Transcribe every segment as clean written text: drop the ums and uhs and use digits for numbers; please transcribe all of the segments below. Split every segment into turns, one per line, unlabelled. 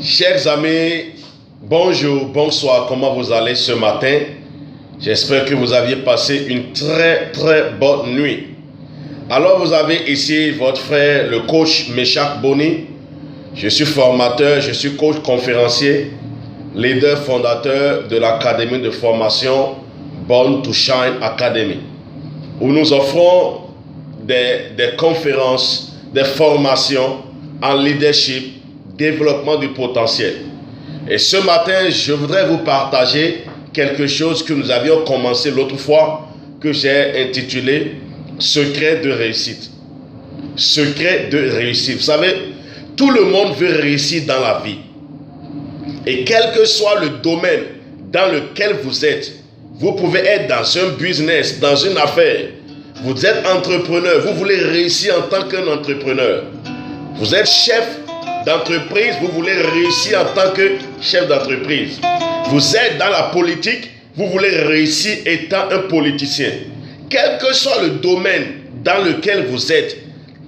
Chers amis, bonjour, bonsoir, comment vous allez ce matin? J'espère que vous aviez passé une très bonne nuit. Alors vous avez ici votre frère, le coach Meshach Boni. Je suis formateur, je suis coach conférencier, leader fondateur de l'académie de formation Born to Shine Academy, où nous offrons des conférences, des formations en leadership, développement du potentiel. Et ce matin, je voudrais vous partager quelque chose que nous avions commencé l'autre fois, que j'ai intitulé « Secret de réussite ». Secret de réussite. Vous savez, tout le monde veut réussir dans la vie. Et quel que soit le domaine dans lequel vous êtes, vous pouvez être dans un business, dans une affaire. Vous êtes entrepreneur, vous voulez réussir en tant qu'un entrepreneur. Vous êtes chef d'entreprise, vous voulez réussir en tant que chef d'entreprise. Vous êtes dans la politique, vous voulez réussir étant un politicien. Quel que soit le domaine dans lequel vous êtes,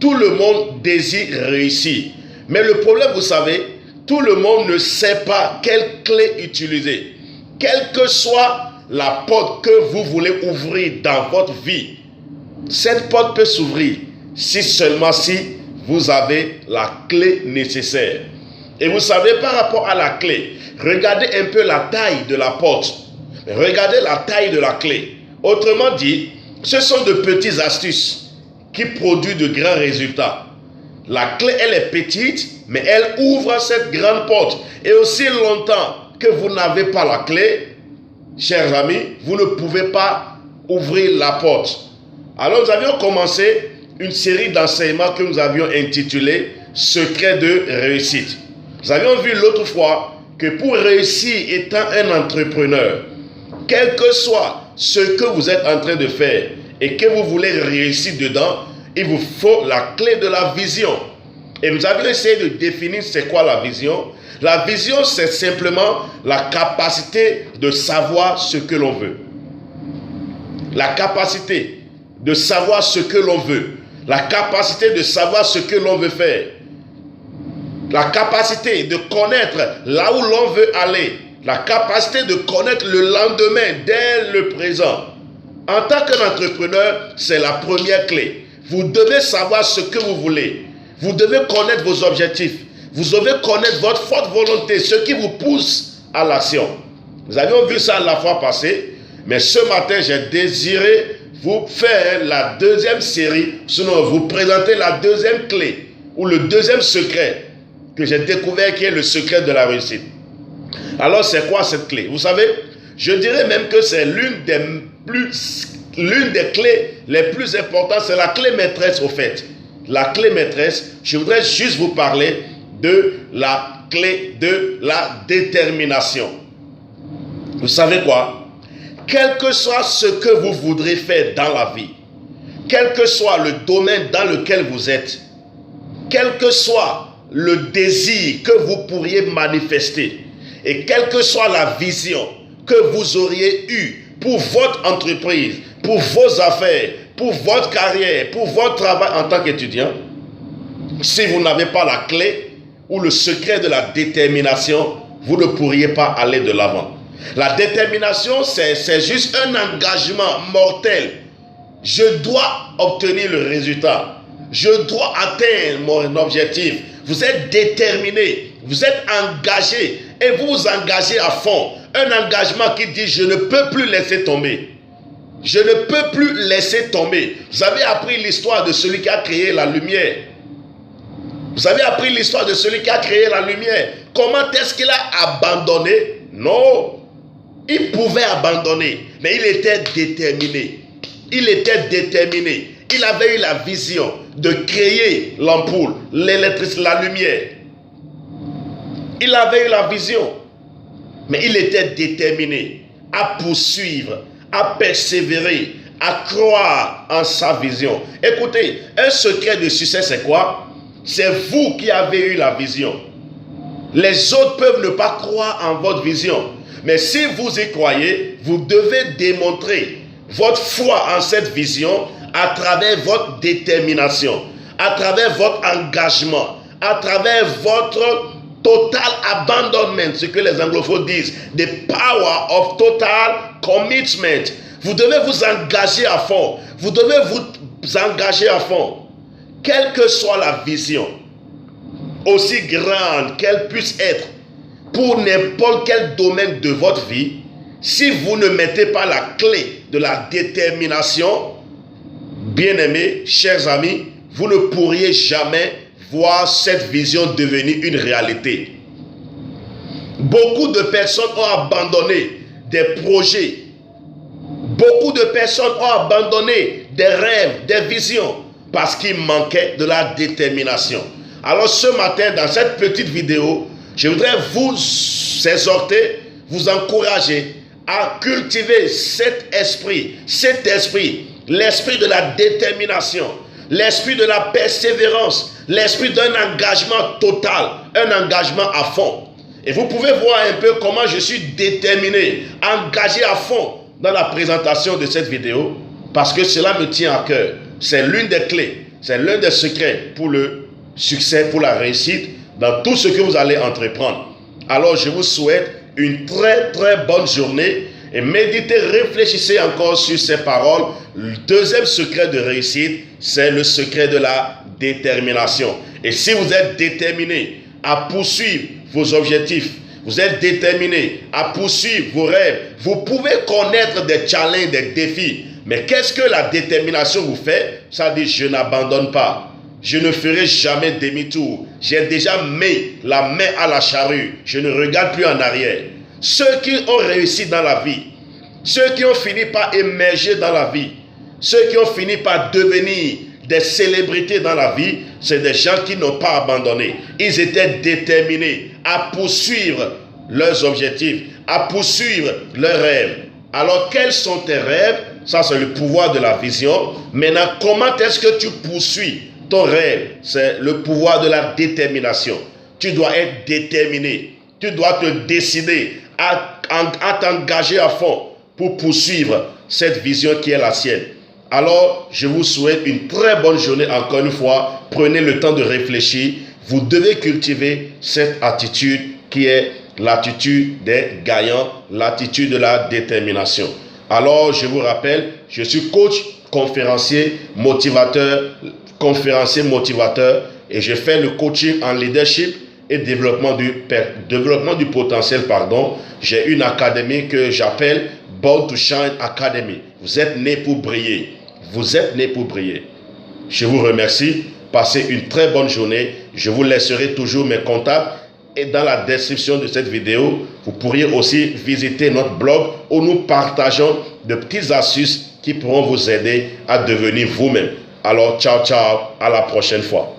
tout le monde désire réussir. Mais le problème, vous savez, tout le monde ne sait pas quelle clé utiliser. Quelle que soit la porte que vous voulez ouvrir dans votre vie, cette porte peut s'ouvrir si seulement si vous avez la clé nécessaire. Et vous savez, par rapport à la clé, regardez un peu la taille de la porte. Regardez la taille de la clé. Autrement dit, ce sont de petites astuces qui produisent de grands résultats. La clé, elle est petite, mais elle ouvre cette grande porte. Et aussi longtemps que vous n'avez pas la clé, chers amis, vous ne pouvez pas ouvrir la porte. Alors nous avions commencé une série d'enseignements que nous avions intitulé « Secret de réussite ». Nous avions vu l'autre fois que pour réussir étant un entrepreneur, quel que soit ce que vous êtes en train de faire et que vous voulez réussir dedans, il vous faut la clé de la vision. Et nous avions essayé de définir c'est quoi la vision. La vision, c'est simplement la capacité de savoir ce que l'on veut. La capacité de savoir ce que l'on veut. La capacité de savoir ce que l'on veut faire. La capacité de connaître là où l'on veut aller. La capacité de connaître le lendemain dès le présent. En tant qu'entrepreneur, c'est la première clé. Vous devez savoir ce que vous voulez. Vous devez connaître vos objectifs. Vous devez connaître votre forte volonté, ce qui vous pousse à l'action. Nous avions vu ça la fois passée, mais ce matin, j'ai désiré vous faire la deuxième série, sinon vous présenter la deuxième clé, ou le deuxième secret que j'ai découvert qui est le secret de la réussite. Alors, c'est quoi cette clé? Vous savez, je dirais même que c'est l'une des clés les plus importantes, c'est la clé maîtresse au fait. La clé maîtresse, je voudrais juste vous parler de la clé de la détermination. Vous savez quoi? Quel que soit ce que vous voudrez faire dans la vie, quel que soit le domaine dans lequel vous êtes, quel que soit le désir que vous pourriez manifester et quelle que soit la vision que vous auriez eue pour votre entreprise, pour vos affaires, pour votre carrière, pour votre travail en tant qu'étudiant, si vous n'avez pas la clé ou le secret de la détermination, vous ne pourriez pas aller de l'avant. La détermination, c'est juste un engagement mortel. Je dois obtenir le résultat. Je dois atteindre mon objectif. Vous êtes déterminé, vous êtes engagé et vous vous engagez à fond. Un engagement qui dit « je ne peux plus laisser tomber ». Je ne peux plus laisser tomber. Vous avez appris l'histoire de celui qui a créé la lumière. Vous avez appris l'histoire de celui qui a créé la lumière. Comment est-ce qu'il a abandonné? Non. Il pouvait abandonner, mais il était déterminé. Il était déterminé. Il avait eu la vision de créer l'ampoule, l'électricité, la lumière. Il avait eu la vision, mais il était déterminé à poursuivre, à persévérer, à croire en sa vision. Écoutez, un secret de succès, c'est quoi? C'est vous qui avez eu la vision. Les autres peuvent ne pas croire en votre vision. Mais si vous y croyez, vous devez démontrer votre foi en cette vision à travers votre détermination, à travers votre engagement, à travers votre total abandonment, ce que les anglophones disent, the power of total commitment. Vous devez vous engager à fond. Vous devez vous engager à fond. Quelle que soit la vision, aussi grande qu'elle puisse être, pour n'importe quel domaine de votre vie, si vous ne mettez pas la clé de la détermination, bien-aimés, chers amis, vous ne pourriez jamais voir cette vision devenir une réalité. Beaucoup de personnes ont abandonné des projets. Beaucoup de personnes ont abandonné des rêves, des visions, parce qu'il manquait de la détermination. Alors ce matin, dans cette petite vidéo, je voudrais vous exhorter, vous encourager à cultiver cet esprit, l'esprit de la détermination, l'esprit de la persévérance, l'esprit d'un engagement total, un engagement à fond. Et vous pouvez voir un peu comment je suis déterminé, engagé à fond dans la présentation de cette vidéo, parce que cela me tient à cœur. C'est l'une des clés, c'est l'un des secrets pour le succès, pour la réussite dans tout ce que vous allez entreprendre. Alors je vous souhaite une très très bonne journée et méditez, réfléchissez encore sur ces paroles. Le deuxième secret de réussite, c'est le secret de la détermination. Et si vous êtes déterminé à poursuivre vos objectifs, vous êtes déterminé à poursuivre vos rêves, vous pouvez connaître des challenges, des défis. Mais qu'est-ce que la détermination vous fait? Ça dit, je n'abandonne pas. Je ne ferai jamais demi-tour. J'ai déjà mis la main à la charrue. Je ne regarde plus en arrière. Ceux qui ont réussi dans la vie, ceux qui ont fini par émerger dans la vie, ceux qui ont fini par devenir des célébrités dans la vie, c'est des gens qui n'ont pas abandonné. Ils étaient déterminés à poursuivre leurs objectifs, à poursuivre leurs rêves. Alors, quels sont tes rêves? Ça, c'est le pouvoir de la vision. Maintenant, comment est-ce que tu poursuis ton rêve? C'est le pouvoir de la détermination. Tu dois être déterminé. Tu dois te décider à t'engager à fond pour poursuivre cette vision qui est la sienne. Alors, je vous souhaite une très bonne journée encore une fois. Prenez le temps de réfléchir. Vous devez cultiver cette attitude qui est l'attitude des gagnants, l'attitude de la détermination. Alors, je vous rappelle, je suis coach, conférencier, motivateur, et je fais le coaching en leadership et développement du potentiel. J'ai une académie que j'appelle Born to Shine Academy. Vous êtes nés pour briller. Vous êtes nés pour briller. Je vous remercie. Passez une très bonne journée. Je vous laisserai toujours mes contacts. Et dans la description de cette vidéo, vous pourriez aussi visiter notre blog où nous partageons de petites astuces qui pourront vous aider à devenir vous-même. Alors, ciao, ciao. À la prochaine fois.